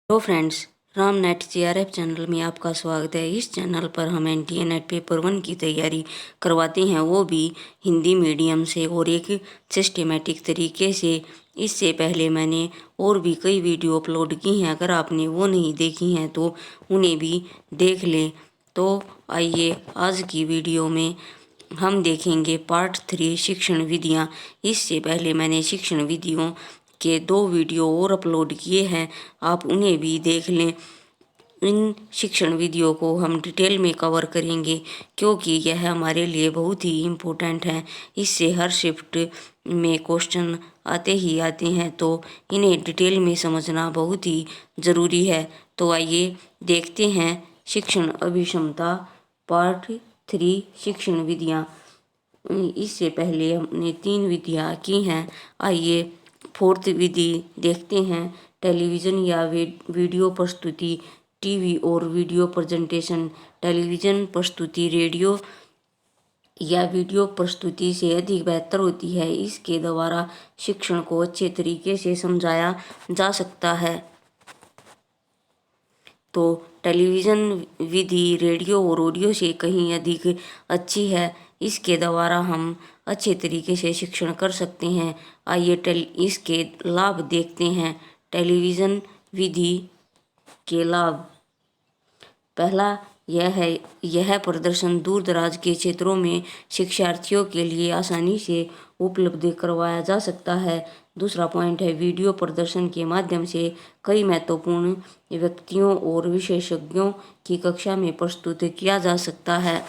Hello friends, Ram net JRF channel में आपका स्वागत है। इस चैनल पर हम NTA नेट पेपर 1 की तैयारी करवाते हैं, वो भी हिंदी मीडियम से और एक सिस्टमेटिक तरीके से। इससे पहले मैंने और भी कई वीडियो अपलोड की हैं, अगर आपने वो नहीं देखी हैं तो उन्हें भी देख लें। तो आइए आज की वीडियो में हम देखेंगे पार्ट 3 शिक्षण विधियाँ। इससे पहले मैंने शिक्षण विधियों के 2 वीडियो और अपलोड किए हैं, आप उन्हें भी देख लें। इन शिक्षण विधियों को हम डिटेल में कवर करेंगे क्योंकि यह हमारे लिए बहुत ही इम्पोर्टेंट है। इससे हर शिफ्ट में क्वेश्चन आते ही आते हैं, तो इन्हें डिटेल में समझना बहुत ही ज़रूरी है। तो आइए देखते हैं शिक्षण अभिक्षमता पार्ट 3 शिक्षण विधियाँ। इससे पहले हमने 3 विधियाँ की हैं, आइए 4th विधि देखते हैं। टेलीविज़न या वीडियो प्रस्तुति, टीवी और वीडियो प्रेजेंटेशन। टेलीविज़न प्रस्तुति रेडियो या वीडियो प्रस्तुति से अधिक बेहतर होती है। इसके द्वारा शिक्षण को अच्छे तरीके से समझाया जा सकता है। तो टेलीविज़न विधि रेडियो और ऑडियो से कहीं अधिक अच्छी है। इसके द्वारा हम अच्छे तरीके से शिक्षण कर सकते हैं। आइए इसके लाभ देखते हैं। टेलीविज़न विधि के लाभ। पहला यह प्रदर्शन दूर दराज के क्षेत्रों में शिक्षार्थियों के लिए आसानी से उपलब्ध करवाया जा सकता है। दूसरा पॉइंट है वीडियो प्रदर्शन के माध्यम से कई महत्वपूर्ण व्यक्तियों और विशेषज्ञों की कक्षा में प्रस्तुत किया जा सकता है।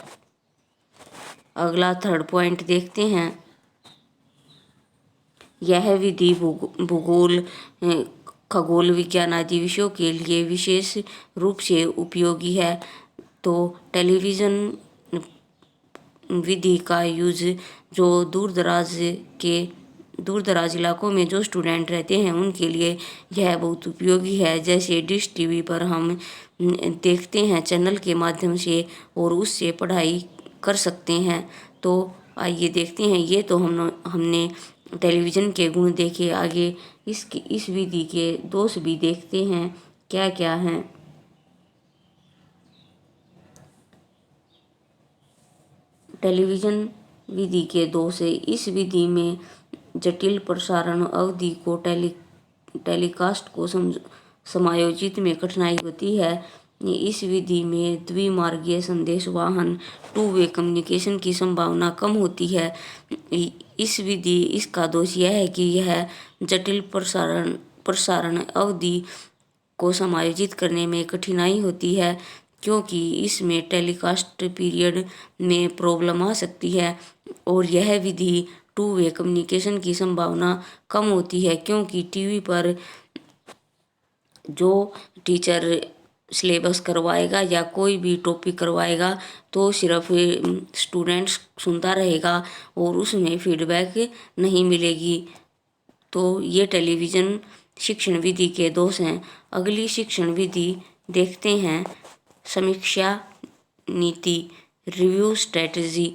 अगला 3rd पॉइंट देखते हैं। यह विधि भूगोल, खगोल विज्ञान आदि विषयों के लिए विशेष रूप से उपयोगी है। तो टेलीविज़न विधि का यूज़ जो दूर दराज इलाकों में जो स्टूडेंट रहते हैं उनके लिए यह बहुत उपयोगी है। जैसे डिश टीवी पर हम देखते हैं चैनल के माध्यम से और उससे पढ़ाई कर सकते हैं। तो आइए देखते हैं। ये तो हमने टेलीविज़न के गुण देखे। आगे इस विधि के दोष भी देखते हैं क्या क्या हैं। टेलीविज़न विधि के दोष है। इस विधि में जटिल प्रसारण अवधि को टेलीकास्ट को समायोजित में कठिनाई होती है। इस विधि में द्विमार्गीय संदेशवाहन टू वे कम्युनिकेशन की संभावना कम होती है। इसका दोष यह है कि यह जटिल प्रसारण अवधि को समायोजित करने में कठिनाई होती है, क्योंकि इसमें टेलीकास्ट पीरियड में प्रॉब्लम आ सकती है। और यह विधि टू वे कम्युनिकेशन की संभावना कम होती है, क्योंकि टीवी पर जो टीचर सिलेबस करवाएगा या कोई भी टॉपिक करवाएगा तो सिर्फ स्टूडेंट्स सुनता रहेगा और उसमें फीडबैक नहीं मिलेगी। तो ये टेलीविज़न शिक्षण विधि के दोष हैं। अगली शिक्षण विधि देखते हैं समीक्षा नीति, रिव्यू स्ट्रेटजी।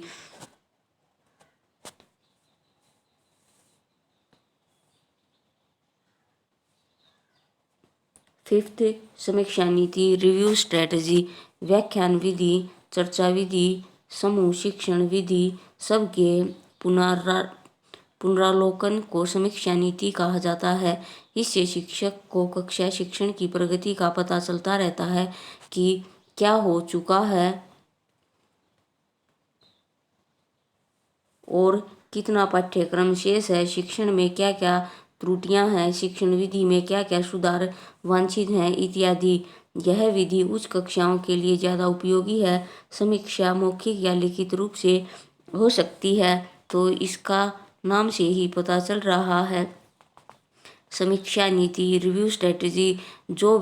5th समीक्षा नीति, रिव्यू स्ट्रेटजी। व्याख्यान विधि, चर्चा विधि, समूह शिक्षण विधि सबके पुनरावलोकन को समीक्षा नीति कहा जाता है। इससे शिक्षक को कक्षा शिक्षण की प्रगति का पता चलता रहता है कि क्या हो चुका है और कितना पाठ्यक्रम शेष है, शिक्षण में क्या क्या त्रुटियां हैं, शिक्षण विधि में क्या क्या सुधार वांछित हैं इत्यादि। यह विधि उच्च कक्षाओं के लिए ज़्यादा उपयोगी है। समीक्षा मौखिक या लिखित रूप से हो सकती है, तो इसका नाम से ही पता चल रहा है। समीक्षा नीति, रिव्यू स्ट्रेटजी, जो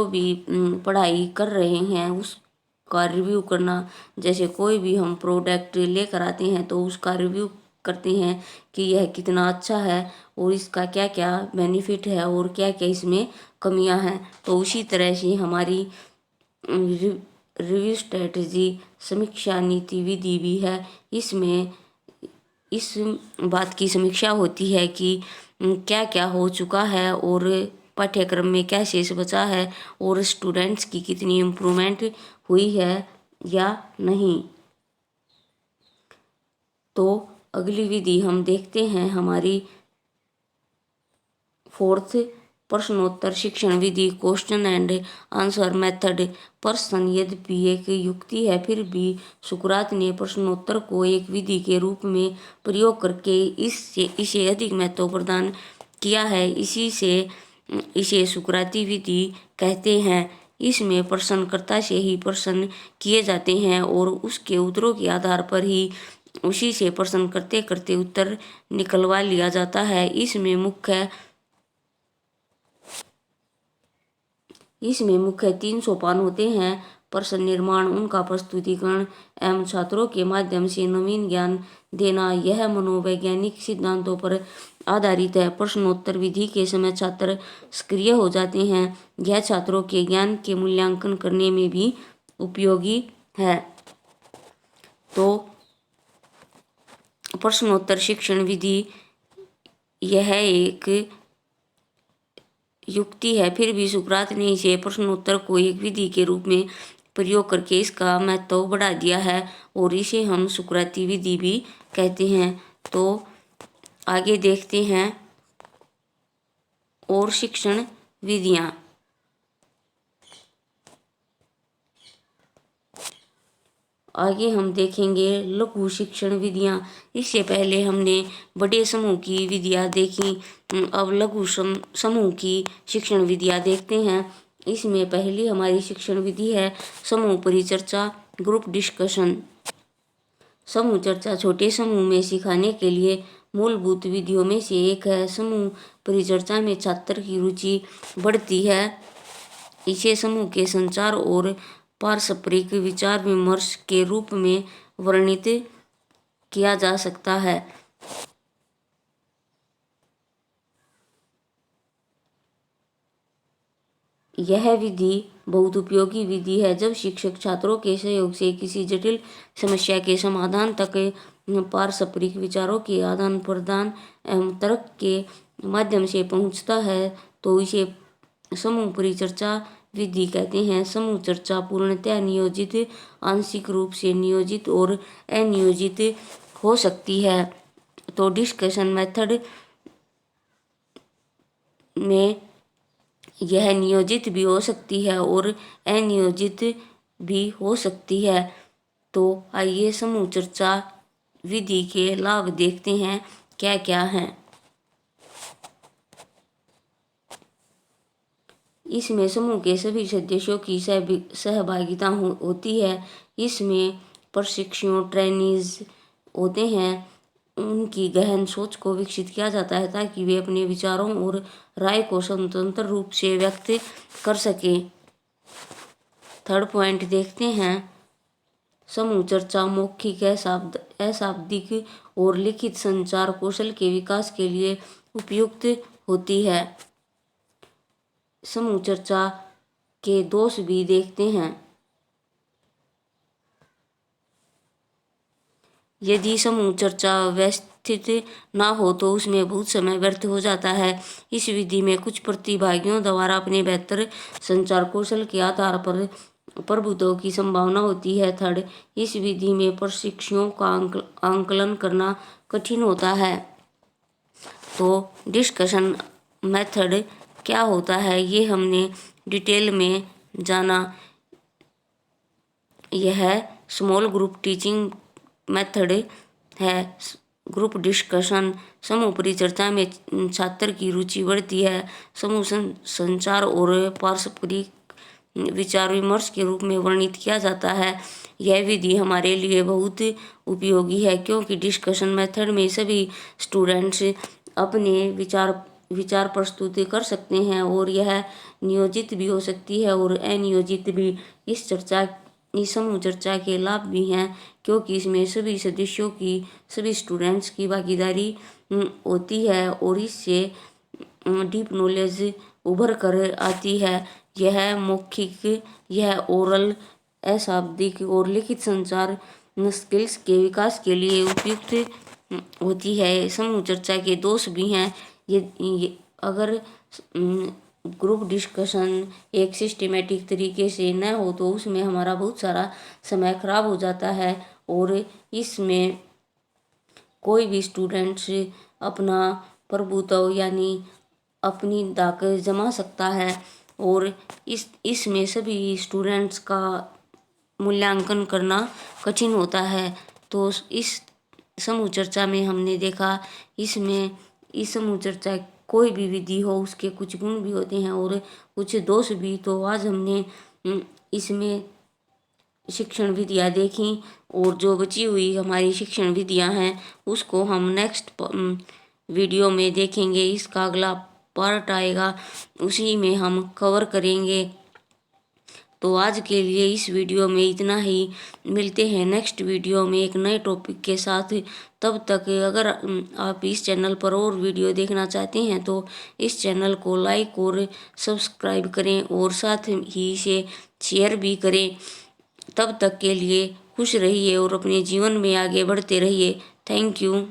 भी पढ़ाई कर रहे हैं उसका रिव्यू करना। जैसे कोई भी हम प्रोडक्ट लेकर आते हैं तो उसका रिव्यू करते हैं कि यह कितना अच्छा है और इसका क्या क्या बेनिफिट है और क्या क्या इसमें कमियां हैं। तो उसी तरह से हमारी रिव्यू स्ट्रेटजी समीक्षा नीति विधि भी है। इसमें इस बात की समीक्षा होती है कि क्या क्या हो चुका है और पाठ्यक्रम में क्या शेष बचा है और स्टूडेंट्स की कितनी इम्प्रूवमेंट हुई है या नहीं। तो अगली विधि हम देखते हैं हमारी 4th प्रश्नोत्तर शिक्षण विधि, क्वेश्चन एंड आंसर मेथड। प्रश्न यद्यपि एक युक्ति है, फिर भी सुकरात ने प्रश्नोत्तर को एक विधि के रूप में प्रयोग करके इसे अधिक महत्व प्रदान किया है। इसे सुकराती विधि कहते हैं। इसमें प्रश्नकर्ता से ही प्रश्न किए जाते हैं और उसके उत्तरों के आधार पर ही उसी से प्रश्न करते करते उत्तर निकलवा लिया जाता है। इसमें मुख्य 3 सोपान होते हैं। प्रश्न निर्माण, उनका प्रस्तुतिकरण एवं छात्रों के माध्यम से नवीन ज्ञान देना। यह मनोवैज्ञानिक सिद्धांतों पर आधारित है। प्रश्नोत्तर विधि के समय छात्र सक्रिय हो जाते हैं। यह छात्रों के ज्ञान के मूल्यांकन करने में भी उपयोगी है। तो प्रश्नोत्तर शिक्षण विधि यह एक युक्ति है, फिर भी सुकरात ने इसे प्रश्नोत्तर को एक विधि के रूप में प्रयोग करके इसका महत्व बढ़ा दिया है और इसे हम सुकराती विधि भी कहते हैं। तो आगे देखते हैं और शिक्षण विधियां। आगे हम देखेंगे लघु शिक्षण विधियां। इससे पहले हमने बड़े समूह की विधियां देखी, अब लघु समूह की शिक्षण विधियां देखते हैं। इसमें पहली हमारी शिक्षण विधि है समूह परिचर्चा, ग्रुप डिस्कशन। समूह चर्चा छोटे समूह में सिखाने के लिए मूलभूत विधियों में से एक है। समूह परिचर्चा में छात्र की रुचि बढ़ती है। इसे समूह के संचार और पारस्परिक विचार विमर्श के रूप में वर्णित किया जा सकता है। यह विधि बहुत उपयोगी विधि है जब शिक्षक छात्रों के सहयोग से किसी जटिल समस्या के समाधान तक पारस्परिक विचारों के आदान प्रदान एवं तर्क के माध्यम से पहुंचता है, तो इसे समूह परिचर्चा विधि कहते हैं। समूह चर्चा पूर्णतः नियोजित, आंशिक रूप से नियोजित और अनियोजित हो सकती है। तो डिस्कशन मेथड में यह नियोजित भी हो सकती है और अनियोजित भी हो सकती है। तो आइए समूह चर्चा विधि के लाभ देखते हैं क्या क्या हैं। इसमें समूह के सभी सदस्यों की सहभागिता होती है। इसमें प्रशिक्षु ट्रेनीज होते हैं, उनकी गहन सोच को विकसित किया जाता है ताकि वे अपने विचारों और राय को स्वतंत्र रूप से व्यक्त कर सकें। थर्ड पॉइंट देखते हैं, समूह चर्चा मौखिक, अशाब्दिक और लिखित संचार कौशल के विकास के लिए उपयुक्त होती है। समूह चर्चा के दोष भी देखते हैं। यदि समूह चर्चा व्यवस्थित ना हो तो उसमें बहुत समय व्यर्थ हो जाता है। इस विधि में कुछ प्रतिभागियों द्वारा अपने बेहतर संचार कौशल के आधार पर प्रभुत्व की संभावना होती है। थर्ड, इस विधि में प्रशिक्षुओं का आंकलन करना कठिन होता है। तो डिस्कशन मेथड क्या होता है ये हमने डिटेल में जाना। यह स्मॉल ग्रुप टीचिंग मेथड है। ग्रुप डिस्कशन, समूह परिचर्चा में छात्र की रुचि बढ़ती है। समूह संचार और पारस्परिक विचार विमर्श के रूप में वर्णित किया जाता है। यह विधि हमारे लिए बहुत उपयोगी है क्योंकि डिस्कशन मेथड में सभी स्टूडेंट्स अपने विचार प्रस्तुत कर सकते हैं और यह नियोजित भी हो सकती है और अनियोजित भी। इस समूह चर्चा के लाभ भी हैं क्योंकि इसमें सभी सदस्यों की, सभी स्टूडेंट्स की भागीदारी होती है और इससे डीप नॉलेज उभर कर आती है। यह मौखिक, यह ओरल, अशाब्दिक और लिखित संचार स्किल्स के विकास के लिए उपयुक्त होती है। समूह चर्चा के दोष भी हैं। ये अगर ग्रुप डिस्कशन एक सिस्टमेटिक तरीके से न हो तो उसमें हमारा बहुत सारा समय खराब हो जाता है और इसमें कोई भी स्टूडेंट्स अपना प्रभुत्व यानी अपनी ताकत जमा सकता है और इसमें सभी स्टूडेंट्स का मूल्यांकन करना कठिन होता है। तो इस समूह चर्चा में हमने देखा इसमें इस समूह चर्चा कोई भी विधि हो उसके कुछ गुण भी होते हैं और कुछ दोष भी। तो आज हमने इसमें शिक्षण विधियाँ देखी और जो बची हुई हमारी शिक्षण विधियाँ हैं उसको हम नेक्स्ट वीडियो में देखेंगे। इसका अगला पार्ट आएगा उसी में हम कवर करेंगे। तो आज के लिए इस वीडियो में इतना ही। मिलते हैं नेक्स्ट वीडियो में एक नए टॉपिक के साथ। तब तक अगर आप इस चैनल पर और वीडियो देखना चाहते हैं तो इस चैनल को लाइक और सब्सक्राइब करें और साथ ही इसे शेयर भी करें। तब तक के लिए खुश रहिए और अपने जीवन में आगे बढ़ते रहिए। Thank you.